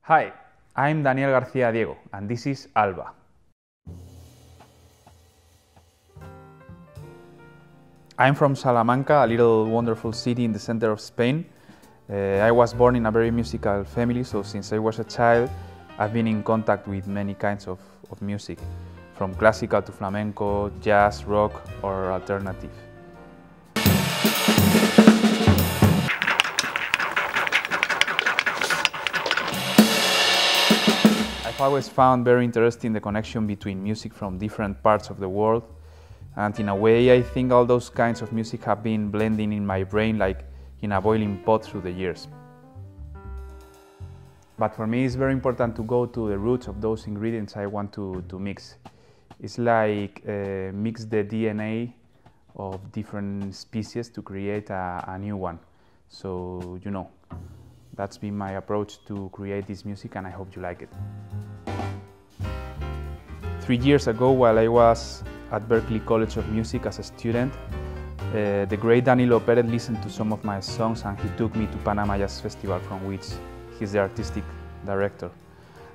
Hi, I'm Daniel García Diego, and this is Alba. I'm from Salamanca, a little wonderful city in the center of Spain. I was born in a very musical family, so since I was a child, I've been in contact with many kinds of music, from classical to flamenco, jazz, rock, or alternative. I've always found very interesting the connection between music from different parts of the world, and in a way I think all those kinds of music have been blending in my brain like in a boiling pot through the years. But for me it's very important to go to the roots of those ingredients I want to mix. It's like mix the DNA of different species to create a new one. So, you know, that's been my approach to create this music, and I hope you like it. 3 years ago, while I was at Berklee College of Music as a student, the great Danilo Pérez listened to some of my songs and he took me to Panama Jazz Festival, from which he's the artistic director.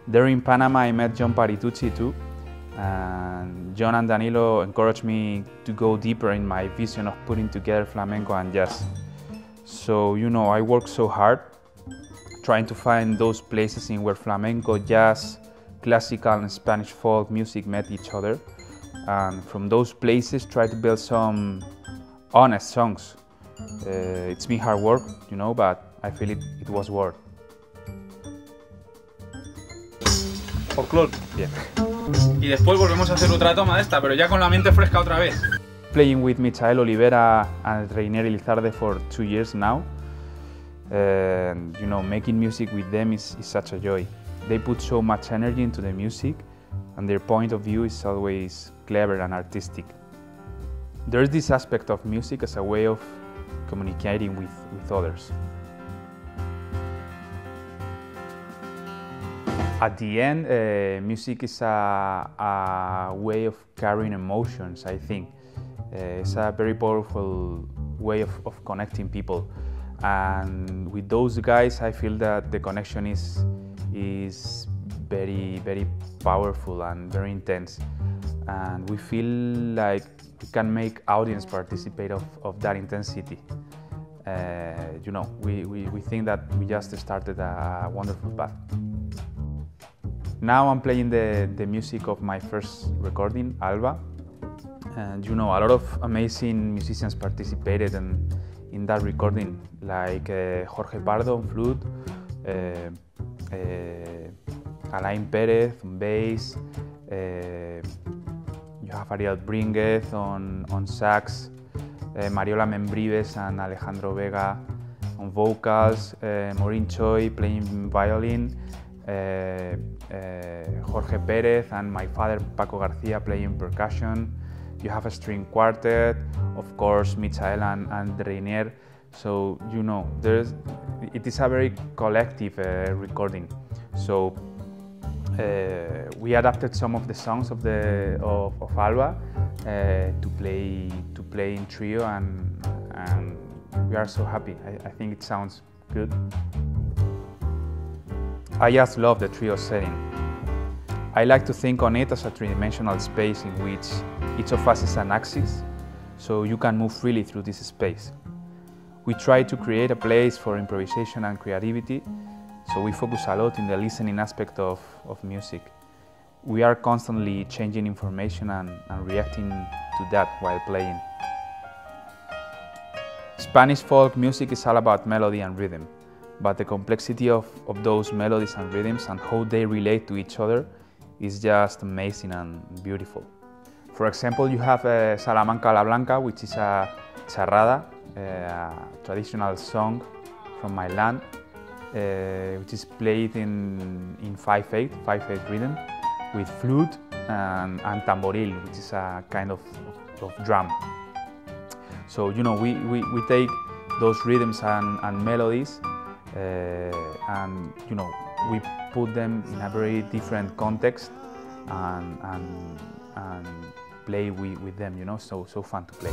There in Panama I met John Paritucci too, and John and Danilo encouraged me to go deeper in my vision of putting together flamenco and jazz. So, you know, I worked so hard trying to find those places in where flamenco, jazz, classical and Spanish folk music met each other, and from those places try to build some honest songs. It's been hard work, you know, but I feel it was worth. Folklore. Yeah. Y después volvemos a hacer otra toma de esta, pero ya con la mente fresca otra vez. Playing with Michael, Olivera and Reinier Elizarde for 2 years now. And you know, making music with them is such a joy. They put so much energy into the music, and their point of view is always clever and artistic. There's this aspect of music as a way of communicating with others. At the end, music is a way of carrying emotions, I think. It's a very powerful way of connecting people. And with those guys, I feel that the connection is very, very powerful and very intense. And we feel like we can make audience participate of that intensity. You know, we think that we just started a wonderful path. Now I'm playing the music of my first recording, Alba. And you know, a lot of amazing musicians participated in that recording, like Jorge Pardo on flute, Alain Pérez on bass, you have Ariel Bringuez on sax, Mariola Membrives and Alejandro Vega on vocals, Maureen Choi playing violin, Jorge Pérez and my father Paco García playing percussion. You have a string quartet, of course, Michael and Reinier. So, you know, it is a very collective recording. So, we adapted some of the songs of Alba to play in trio, and we are so happy. I think it sounds good. I just love the trio setting. I like to think on it as a three-dimensional space in which each of us is an axis, so you can move freely through this space. We try to create a place for improvisation and creativity, so we focus a lot in the listening aspect of music. We are constantly changing information and reacting to that while playing. Spanish folk music is all about melody and rhythm, but the complexity of those melodies and rhythms and how they relate to each other is just amazing and beautiful. For example, you have Salamanca La Blanca, which is a charrada, a traditional song from my land, which is played in 5/8 rhythm with flute and tamboril, which is a kind of drum. So, you know, we take those rhythms and melodies and, you know, we put them in a very different context and play with them, you know, so fun to play.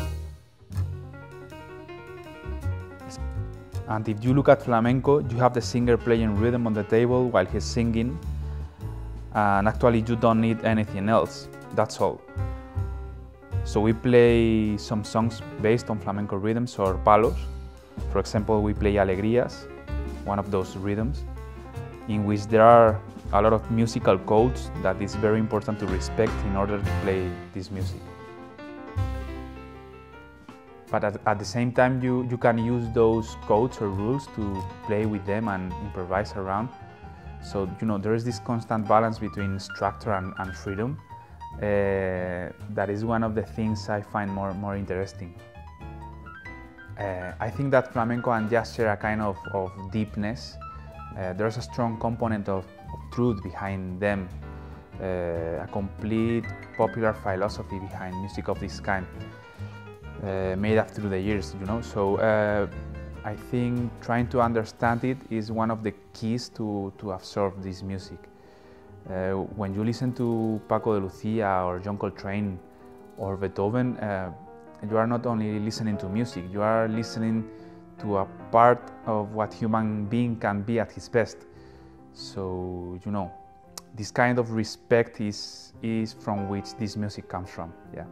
And if you look at flamenco, you have the singer playing rhythm on the table while he's singing, and actually you don't need anything else, that's all. So we play some songs based on flamenco rhythms or palos. For example, we play alegrías, one of those rhythms, in which there are a lot of musical codes that is very important to respect in order to play this music. But at the same time, you can use those codes or rules to play with them and improvise around. So, you know, there is this constant balance between structure and freedom. That is one of the things I find more interesting. I think that flamenco and jazz share a kind of deepness. There's a strong component of truth behind them, a complete popular philosophy behind music of this kind, made up through the years, you know. So I think trying to understand it is one of the keys to absorb this music. When you listen to Paco de Lucía or John Coltrane or Beethoven, you are not only listening to music, you are listening to a part of what human being can be at his best. So, you know, this kind of respect is from which this music comes from, yeah.